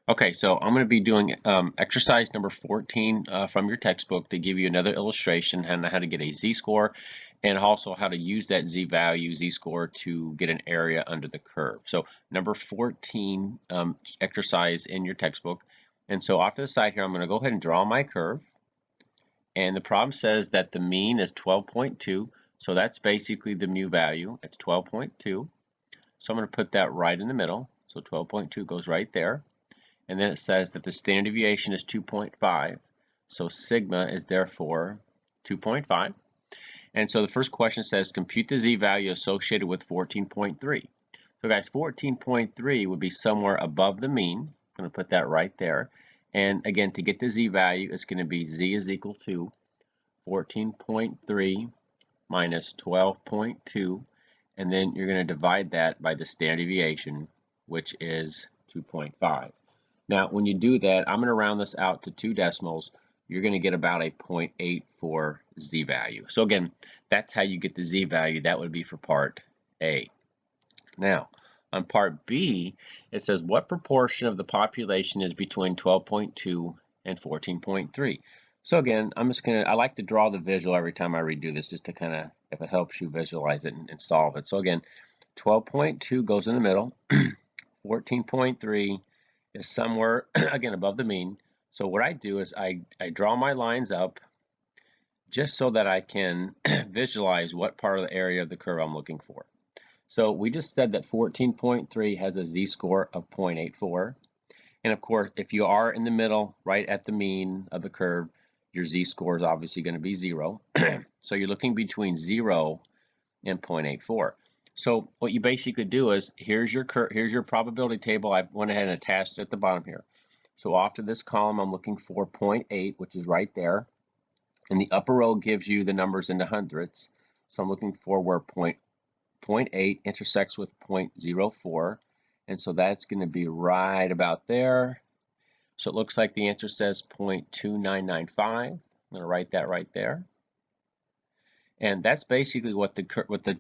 Okay, so I'm going to be doing exercise number 14 from your textbook to give you another illustration on how to get a z-score and also how to use that z-value, z-score to get an area under the curve. So number 14 exercise in your textbook. And so off to the side here, I'm going to go ahead and draw my curve. And the problem says that the mean is 12.2. So that's basically the mu value. It's 12.2. So I'm going to put that right in the middle. So 12.2 goes right there. And then it says that the standard deviation is 2.5. So sigma is therefore 2.5. And so the first question says compute the z-value associated with 14.3. So guys, 14.3 would be somewhere above the mean. I'm going to put that right there. And again, to get the z-value, it's going to be z is equal to 14.3 minus 12.2. And then you're going to divide that by the standard deviation, which is 2.5. Now, when you do that, I'm going to round this out to 2 decimals. You're going to get about a 0.84 z-value. So again, that's how you get the z-value. That would be for part A. Now, on part B, it says what proportion of the population is between 12.2 and 14.3. So again, I like to draw the visual every time I redo this just to kind of, if it helps you visualize it and solve it. So again, 12.2 goes in the middle, 14.3 is somewhere, again, above the mean. So what I do is I draw my lines up just so that I can visualize what part of the area of the curve I'm looking for. So we just said that 14.3 has a z-score of 0.84. And of course, if you are in the middle, right at the mean of the curve, your z-score is obviously going to be 0. So you're looking between 0 and 0.84. So what you basically do is, here's your probability table. I went ahead and attached it at the bottom here. So off to this column, I'm looking for 0.8, which is right there. And the upper row gives you the numbers into hundredths. So I'm looking for where 0.8 intersects with 0.04. And so that's going to be right about there. So it looks like the answer says 0.2995. I'm going to write that right there. And that's basically what the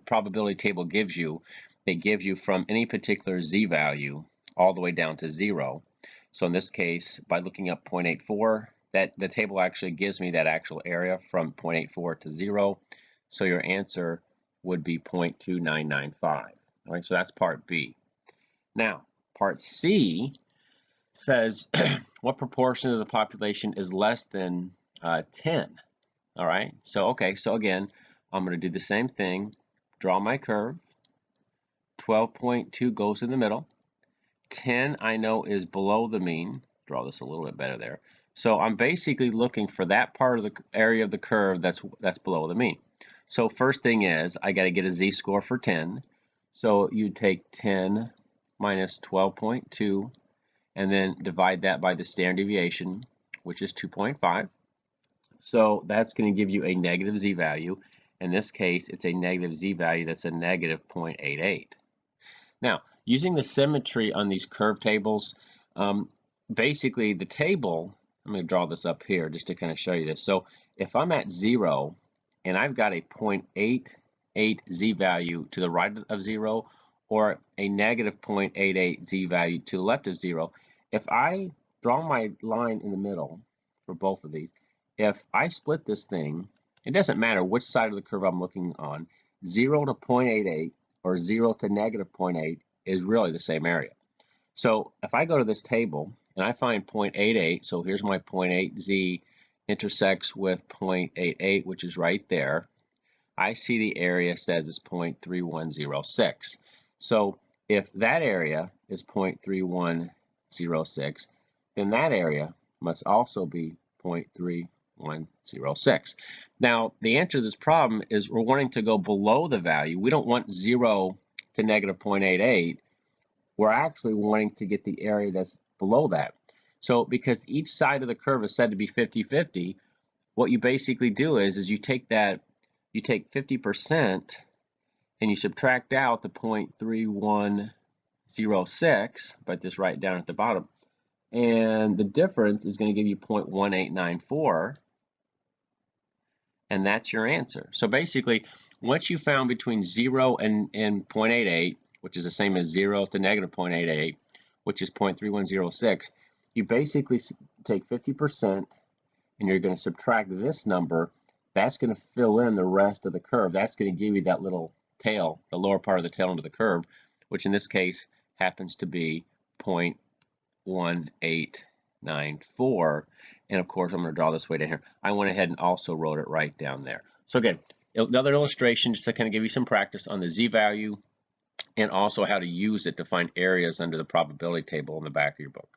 probability table gives you. It gives you from any particular z-value all the way down to 0. So in this case, by looking up 0.84, the table actually gives me that actual area from 0.84 to 0. So your answer would be 0.2995. All right, so that's part B. Now, part C says what proportion of the population is less than 10. All right, so okay, so again, I'm going to do the same thing, draw my curve, 12.2 goes in the middle, 10 I know is below the mean, draw this a little bit better there, so I'm basically looking for that part of the area of the curve that's below the mean. So first thing is, I got to get a z-score for 10, so you take 10 minus 12.2 and then divide that by the standard deviation, which is 2.5. So that's going to give you a negative z-value. In this case, it's a negative z-value that's a negative 0.88. Now, using the symmetry on these curve tables, basically the table, I'm going to draw this up here just to kind of show you this. So if I'm at 0 and I've got a 0.88 z-value to the right of 0 or a negative 0.88 z-value to the left of 0, if I draw my line in the middle for both of these, if I split this thing, it doesn't matter which side of the curve I'm looking on, 0 to 0.88 or 0 to negative 0.8 is really the same area. So if I go to this table and I find 0.88, so here's my 0.8z intersects with 0.88, which is right there, I see the area says it's 0.3106. So if that area is 0.3106, then that area must also be 0.3106. Now, the answer to this problem is we're wanting to go below the value. We don't want 0 to negative 0.88. We're actually wanting to get the area that's below that. So because each side of the curve is said to be 50-50, what you basically do is you take 50% and you subtract out the 0.3106, but just write down at the bottom. And the difference is going to give you 0.1894, and that's your answer. So basically, once you found between 0 and 0.88, which is the same as 0 to negative 0.88, which is 0.3106, you basically take 50% and you're going to subtract this number. That's going to fill in the rest of the curve. That's going to give you that little tail, the lower part of the tail into the curve, which in this case happens to be 0.1894. And of course, I'm going to draw this way down here. I went ahead and also wrote it right down there. So again, another illustration just to kind of give you some practice on the z-value and also how to use it to find areas under the probability table in the back of your book.